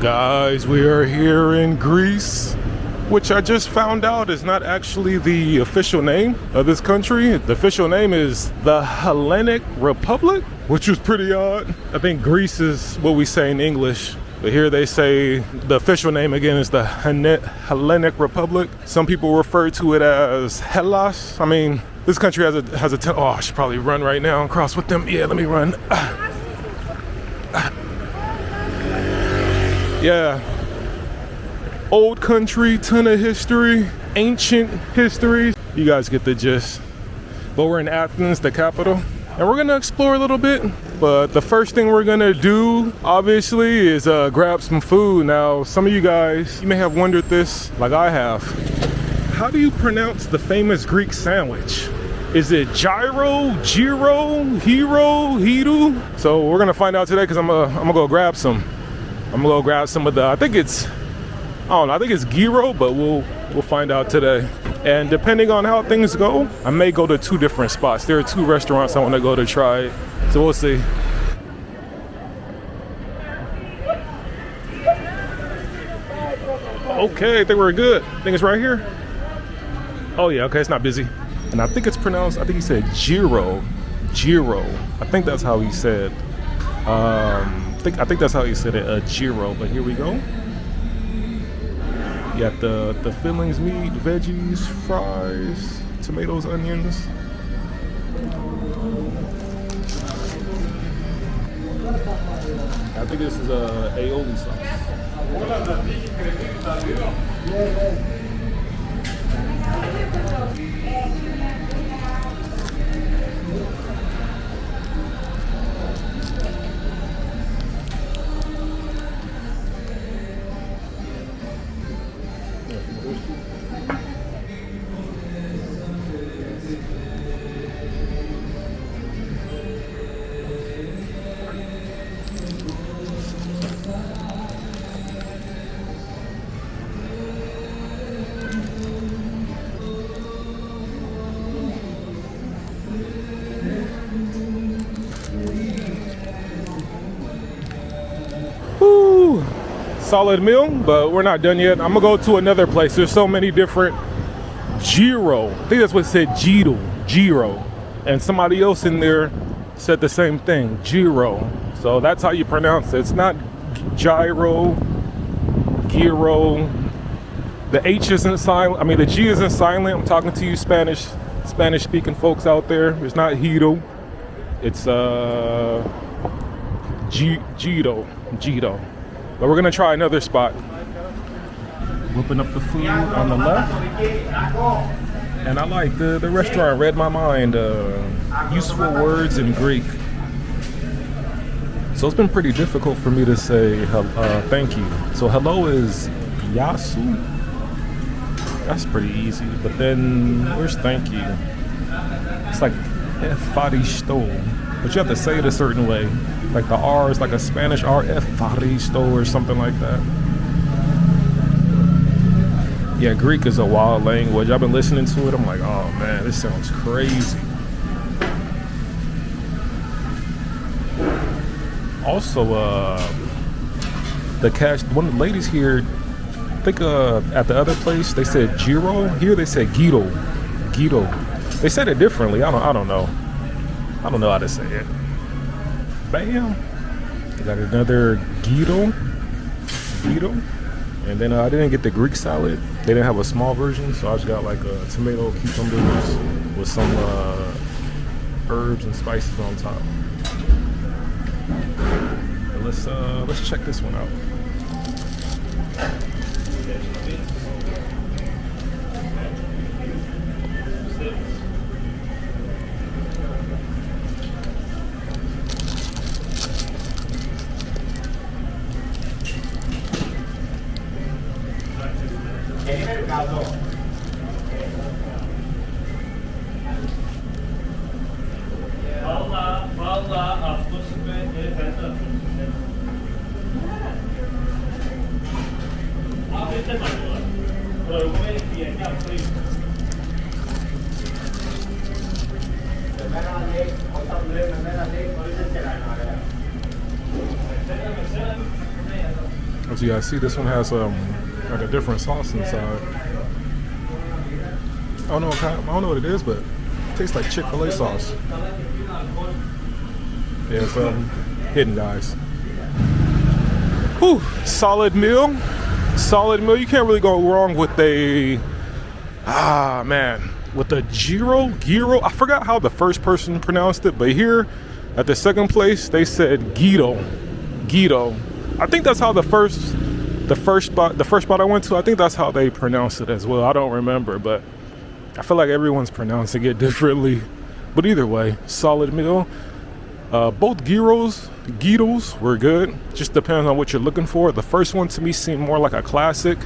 Guys, we are here in Greece, which I just found out is not actually the official name of this country. The official name is the Hellenic Republic, which was pretty odd. I think Greece is what we say in English, but here they say the official name again is the Hellenic Republic. Some people refer to it as Hellas. I mean, this country has a oh, I should probably run right now and cross with them. Yeah, let me run. Yeah, old country, ton of history, ancient history. You guys get the gist. But we're in Athens, the capital, and we're gonna explore a little bit. But the first thing we're gonna do, obviously, is grab some food. Now, some of you guys, you may have wondered this, like I have. How do you pronounce the famous Greek sandwich? Is it gyro, hero? So we're gonna find out today, because I'm gonna go grab some. I'm gonna go grab some of the, I think it's gyro, but we'll find out today. And depending on how things go, I may go to 2 different spots. There are 2 restaurants I want to go to try it, so we'll see. Okay, I think we're good. I think it's right here. Oh yeah, okay, it's not busy. And I think it's pronounced, I think he said gyro. I think that's how he said. I think that's how he said it, gyro, but here we go. You got the fillings, meat, veggies, fries, tomatoes, onions. I think this is aioli sauce. Solid meal, but we're not done yet. I'm gonna go to another place. There's so many different gyro. I think that's what it said, gyro. And somebody else in there said the same thing, gyro. So that's how you pronounce it. It's not gyro. The H isn't silent. I mean, the G isn't silent. I'm talking to you Spanish speaking folks out there. It's not hito. It's Gito. But we're gonna try another spot. Whipping up the food on the left. And I like the restaurant read my mind. Useful words in Greek. So it's been pretty difficult for me to say thank you. So hello is yasu. That's pretty easy. But then where's thank you? It's like efaristo. But you have to say it a certain way. Like the R is like a Spanish R, efaristo or something like that. Yeah, Greek is a wild language. I've been listening to it. I'm like, oh man, this sounds crazy. Also, one of the ladies here, I think at the other place they said gyro. Here they said Guido. They said it differently. I don't know. I don't know how to say it. Bam. We got another Guido. And then I didn't get the Greek salad. They didn't have a small version, so I just got like a tomato, cucumbers with some herbs and spices on top. And let's check this one out. As you guys see, this one has like a different sauce inside. I don't know what it is, but it tastes like Chick-fil-A sauce. Yeah, it's hidden, guys. Whew, solid meal. Solid meal. You can't really go wrong with with the gyro. I forgot how the first person pronounced it, but here at the second place they said gyro. I think that's how the first spot I went to, I think that's how they pronounce it as well. I don't remember, but I feel like everyone's pronouncing it differently. But either way, solid meal. Both gyros were good. Just depends on what you're looking for. The first one to me seemed more like a classic,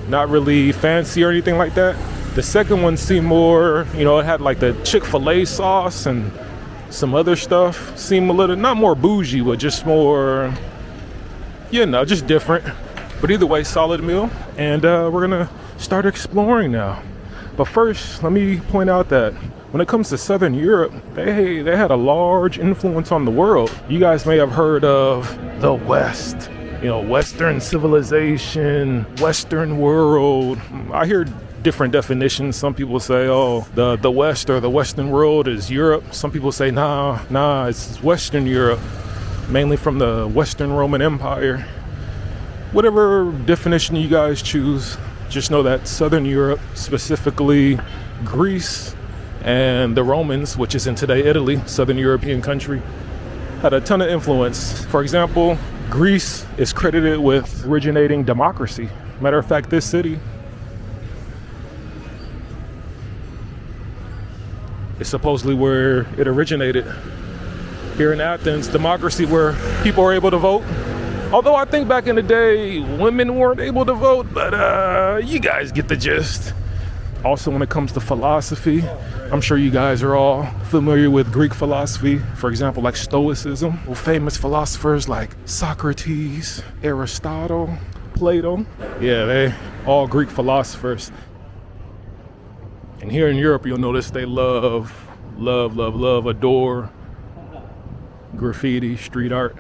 not really fancy or anything like that. The second one seemed more, it had like the Chick-fil-A sauce and some other stuff. Seemed a little, not more bougie, but just more, just different. But either way, solid meal. And we're gonna start exploring now. But first, let me point out that when it comes to Southern Europe, they had a large influence on the world. You guys may have heard of the West, Western civilization, Western world. I hear different definitions. Some people say, the West or the Western world is Europe. Some people say, nah, it's Western Europe, mainly from the Western Roman Empire. Whatever definition you guys choose, just know that Southern Europe, specifically Greece and the Romans, which is in today Italy, Southern European country, had a ton of influence. For example, Greece is credited with originating democracy. Matter of fact, this city is supposedly where it originated. Here in Athens, democracy, where people are able to vote. Although I think back in the day, women weren't able to vote, but you guys get the gist. Also, when it comes to philosophy, I'm sure you guys are all familiar with Greek philosophy. For example, like Stoicism. Famous philosophers like Socrates, Aristotle, Plato. Yeah, they all Greek philosophers. And here in Europe, you'll notice they love, adore graffiti, street art.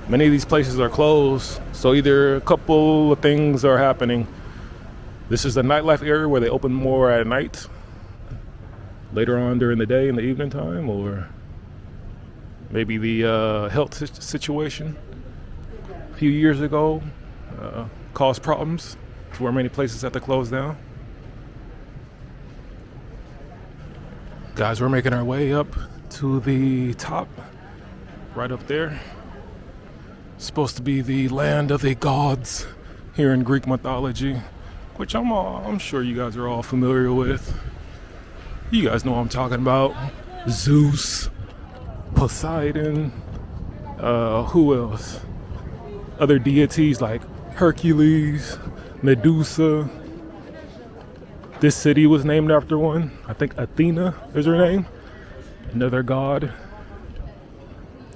Many of these places are closed, so either a couple of things are happening. This is the nightlife area where they open more at night, later on during the day in the evening time, or maybe the health situation a few years ago caused problems to where many places had to close down. Guys, we're making our way up to the top, right up there. Supposed to be the land of the gods here in Greek mythology, which I'm sure you guys are all familiar with. You guys know what I'm talking about. Zeus, Poseidon, who else? Other deities like Hercules, Medusa. This city was named after one. I think Athena is her name. Another god.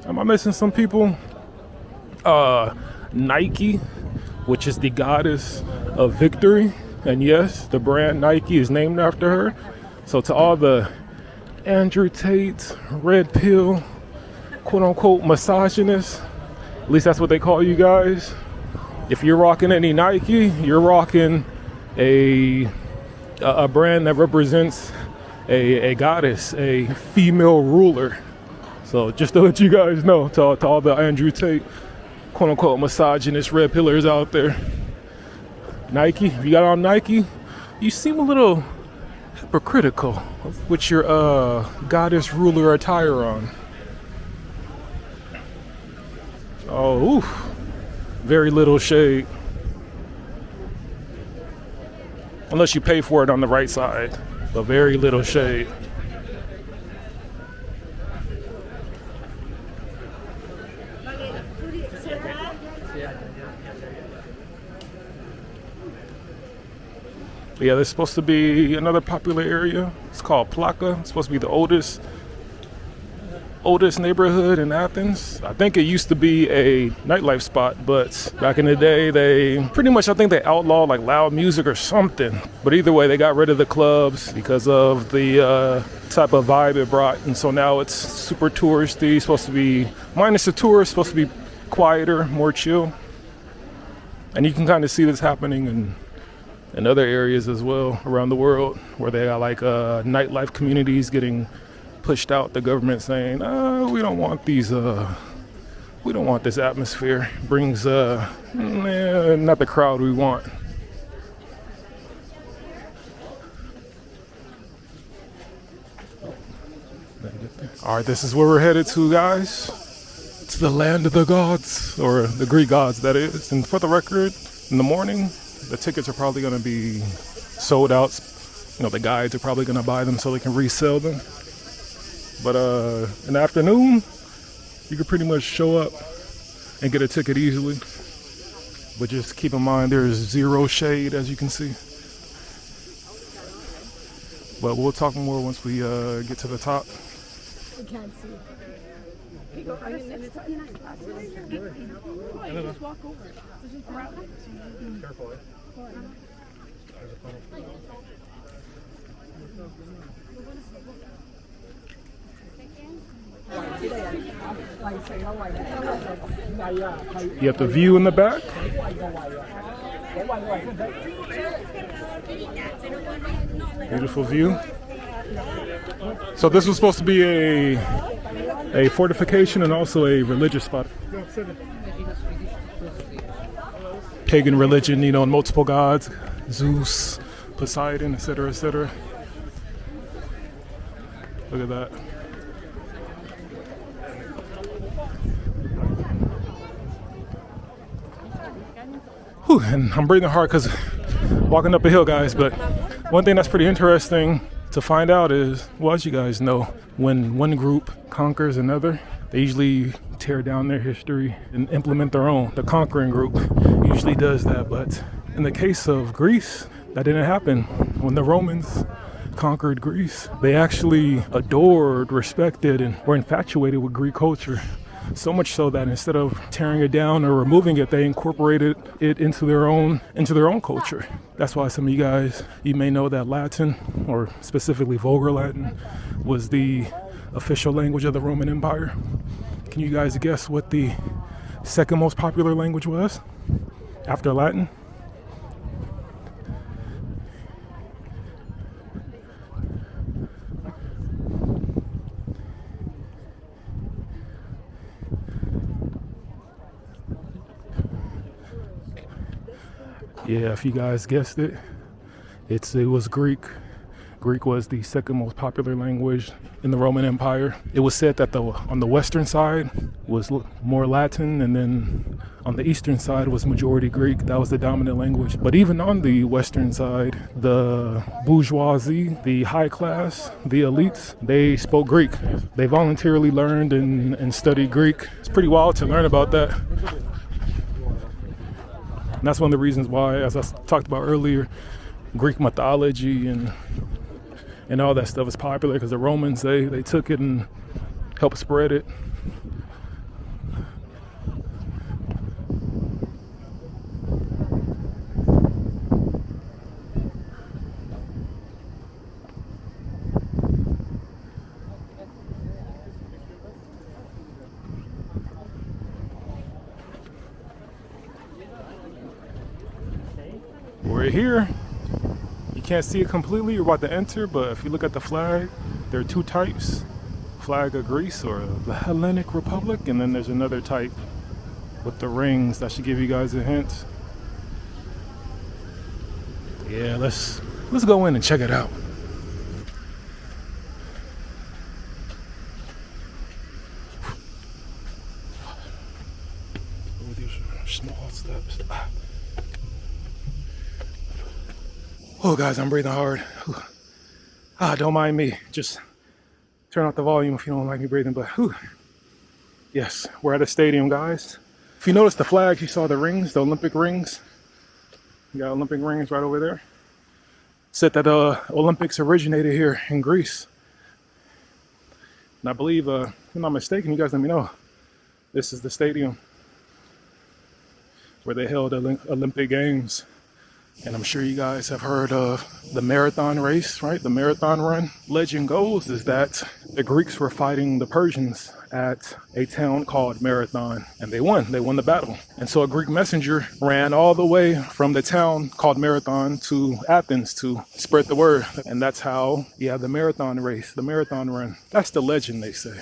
Am I missing some people? Nike, which is the goddess of victory, and yes, the brand Nike is named after her. So to all the Andrew Tate, red pill, quote unquote misogynists, at least that's what they call you guys, if you're rocking any Nike, you're rocking a brand that represents a goddess, a female ruler. So just to let you guys know, to all the Andrew Tate, quote unquote misogynist red pillars out there. Nike, if you got on Nike, you seem a little hypocritical with your goddess ruler attire on. Oh, oof. Very little shade. Unless you pay for it on the right side, but very little shade. Yeah, there's supposed to be another popular area. It's called Plaka. It's supposed to be the oldest oldest neighborhood in Athens. I think it used to be a nightlife spot, but back in the day, they pretty much, I think they outlawed like loud music or something. But either way, they got rid of the clubs because of the type of vibe it brought. And so now it's super touristy, supposed to be, minus the tourists, supposed to be quieter, more chill. And you can kind of see this happening in other areas as well around the world, where they got like nightlife communities getting pushed out. The government saying, we don't want these, we don't want this atmosphere. Brings not the crowd we want. All right, this is where we're headed to, guys. It's the land of the gods, or the Greek gods, that is. And for the record, in the morning, the tickets are probably going to be sold out. You know, the guides are probably going to buy them so they can resell them. But in the afternoon, you can pretty much show up and get a ticket easily. But just keep in mind, there's zero shade, as you can see. But we'll talk more once we get to the top. You can't see. Just walk over it. Careful. You have the view in the back. Beautiful view. So this was supposed to be a fortification and also a religious spot. Pagan religion, you know, and multiple gods, Zeus, Poseidon, etc., etc. Look at that. Whew, and I'm breathing hard because walking up a hill, guys. But one thing that's pretty interesting to find out is, well, as you guys know, when one group conquers another, they usually tear down their history and implement their own. The conquering group usually does that, but in the case of Greece, that didn't happen. When the Romans conquered Greece, they actually adored, respected, and were infatuated with Greek culture. So much so that instead of tearing it down or removing it, they incorporated it into their own culture. That's why some of you guys, you may know that Latin, or specifically Vulgar Latin, was the official language of the Roman Empire. Can you guys guess what the second most popular language was after Latin? Yeah, if you guys guessed it, it was Greek. Greek was the second most popular language in the Roman Empire. It was said that on the western side was more Latin, and then on the eastern side was majority Greek. That was the dominant language. But even on the western side, the bourgeoisie, the high class, the elites, they spoke Greek. They voluntarily learned and studied Greek. It's pretty wild to learn about that. And that's one of the reasons why, as I talked about earlier, Greek mythology and all that stuff is popular, because the Romans, they took it and helped spread it. We're here. You can't see it completely. You're about to enter, but if you look at the flag, there are two types. Flag of Greece, or the Hellenic Republic, and then there's another type with the rings. That should give you guys a hint. Yeah, let's go in and check it out. Oh, these are small steps. Oh, guys, I'm breathing hard. Don't mind me. Just turn off the volume if you don't like me breathing. But yes, we're at a stadium, guys. If you notice the flags, you saw the rings, the Olympic rings. You got Olympic rings right over there. Said that Olympics originated here in Greece. And I believe, if I'm not mistaken, you guys let me know, this is the stadium where they held Olympic Games. And I'm sure you guys have heard of the marathon race, right? The marathon run. Legend goes is that the Greeks were fighting the Persians at a town called Marathon, and they won. They won the battle. And so a Greek messenger ran all the way from the town called Marathon to Athens to spread the word. And that's how, yeah, the marathon race, the marathon run. That's the legend, they say.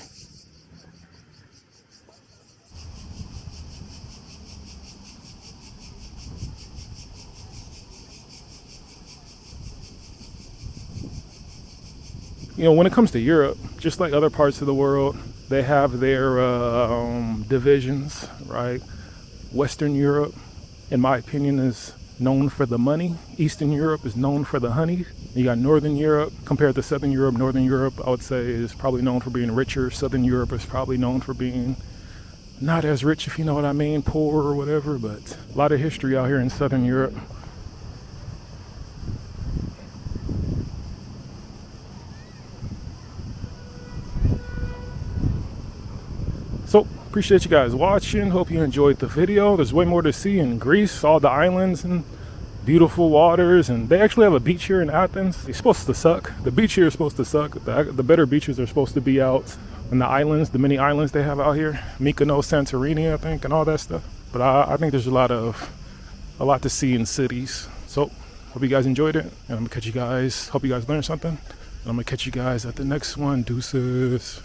You know, when it comes to Europe, just like other parts of the world, they have their divisions, right? Western Europe, in my opinion, is known for the money. Eastern Europe is known for the honey. You got Northern Europe compared to Southern Europe. Northern Europe, I would say, is probably known for being richer. Southern Europe is probably known for being not as rich, if you know what I mean, poor or whatever, but a lot of history out here in Southern Europe. So, appreciate you guys watching. Hope you enjoyed the video. There's way more to see in Greece, all the islands and beautiful waters. And they actually have a beach here in Athens. It's supposed to suck. The beach here is supposed to suck. The better beaches are supposed to be out in the islands, the many islands they have out here. Mykonos, Santorini, I think, and all that stuff. But I think there's a lot to see in cities. So, hope you guys enjoyed it. And I'm gonna catch you guys. Hope you guys learned something. And I'm gonna catch you guys at the next one. Deuces.